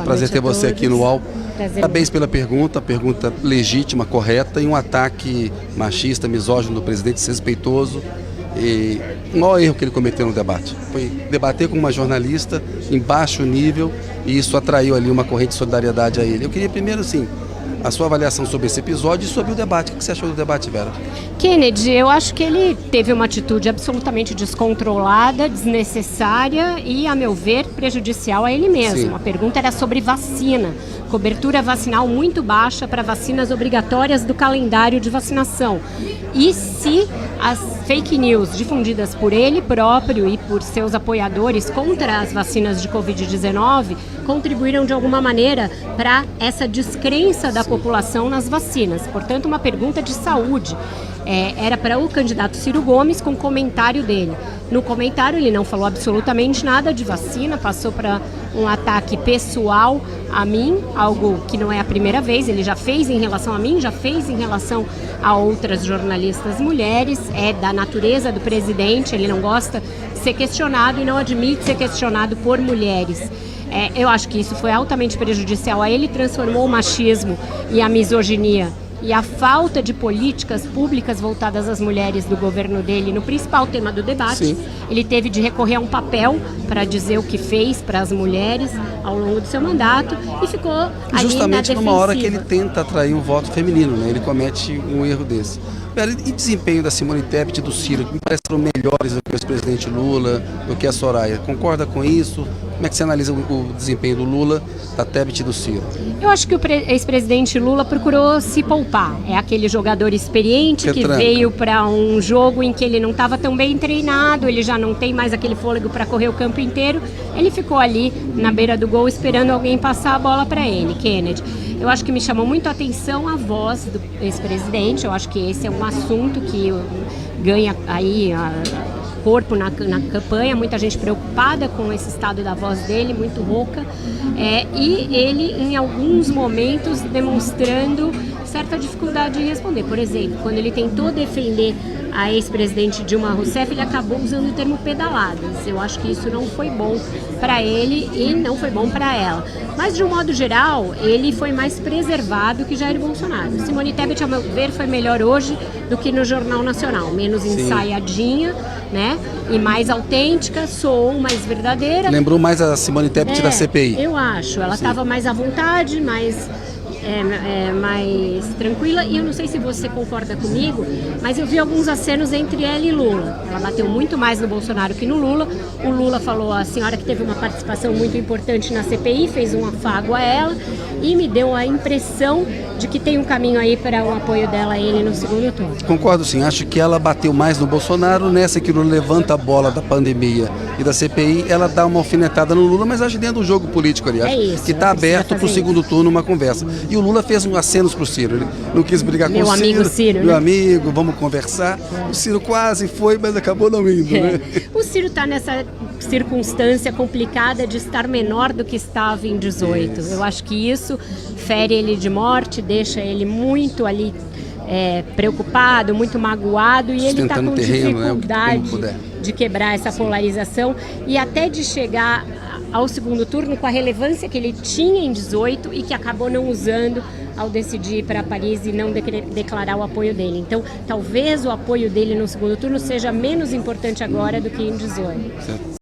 prazer ter você aqui no UOL. Prazer. Parabéns pela pergunta legítima, correta, e um ataque machista, misógino do presidente, desrespeitoso. E o maior erro que ele cometeu no debate foi debater com uma jornalista em baixo nível, e isso atraiu ali uma corrente de solidariedade a ele. Eu queria primeiro, sim, a sua avaliação sobre esse episódio e sobre o debate. O que você achou do debate, Vera? Kennedy, eu acho que ele teve uma atitude absolutamente descontrolada, desnecessária e, a meu ver, prejudicial a ele mesmo. Sim. A pergunta era sobre vacina. Cobertura vacinal muito baixa para vacinas obrigatórias do calendário de vacinação. E se as fake news difundidas por ele próprio e por seus apoiadores contra as vacinas de Covid-19 contribuíram de alguma maneira para essa descrença da população nas vacinas. Portanto, uma pergunta de saúde. Era para o candidato Ciro Gomes, com comentário dele. No comentário ele não falou absolutamente nada de vacina, passou para um ataque pessoal a mim, algo que não é a primeira vez. Ele já fez em relação a mim, já fez em relação a outras jornalistas mulheres. É da natureza do presidente, ele não gosta de ser questionado e não admite ser questionado por mulheres. Eu acho que isso foi altamente prejudicial a ele, transformou o machismo e a misoginia e a falta de políticas públicas voltadas às mulheres do governo dele no principal tema do debate. Sim. Ele teve de recorrer a um papel para dizer o que fez para as mulheres ao longo do seu mandato e ficou ali na justamente defensiva. numa hora que ele tenta atrair um voto feminino, né? Ele comete um erro desse. E desempenho da Simone Tebet e do Ciro, que me parecem melhores do que o ex-presidente Lula, do que a Soraya. Concorda com isso? Como é que você analisa o desempenho do Lula, da Tebet e do Ciro? Eu acho que o ex-presidente Lula procurou se poupar. É aquele jogador experiente que veio para um jogo em que ele não estava tão bem treinado, ele já não tem mais aquele fôlego para correr o campo inteiro. Ele ficou ali na beira do gol esperando alguém passar a bola para ele, Kennedy. Eu acho que me chamou muito a atenção a voz do ex-presidente. Eu acho que esse é um assunto que ganha aí corpo na campanha, muita gente preocupada com esse estado da voz dele, muito rouca, e ele em alguns momentos demonstrando certa dificuldade em responder. Por exemplo, quando ele tentou defender a ex-presidente Dilma Rousseff, ele acabou usando o termo pedaladas. Eu acho que isso não foi bom para ele e não foi bom para ela. Mas, de um modo geral, ele foi mais preservado que Jair Bolsonaro. Simone Tebet, ao meu ver, foi melhor hoje do que no Jornal Nacional. Menos ensaiadinha, né? E mais autêntica, soou mais verdadeira. Lembrou mais a Simone Tebet da CPI. Eu acho. Ela estava mais à vontade, mais tranquila, e eu não sei se você concorda comigo, mas eu vi alguns acenos entre ela e Lula. Ela bateu muito mais no Bolsonaro que no Lula. O Lula falou a senhora que teve uma participação muito importante na CPI, fez um afago a ela e me deu a impressão de que tem um caminho aí para o apoio dela a ele no segundo turno. Concordo, sim. Acho que ela bateu mais no Bolsonaro. Nessa que o Lula levanta a bola da pandemia e da CPI, ela dá uma alfinetada no Lula, mas acho dentro do jogo político ali. Acho que está aberto para o segundo turno uma conversa. E o Lula fez acenos para o Ciro. Ele não quis brigar com o Ciro. Meu amigo Ciro, meu amigo, vamos conversar. O Ciro quase foi, mas acabou não indo, né? O Ciro está nessa circunstância complicada de estar menor do que estava em 18. Eu acho que isso fere ele de morte, deixa ele muito ali preocupado, muito magoado, e ele está com dificuldade de quebrar essa polarização e até de chegar ao segundo turno com a relevância que ele tinha em 18 e que acabou não usando ao decidir ir para Paris e não declarar o apoio dele. Então, talvez o apoio dele no segundo turno seja menos importante agora do que em 18. Certo.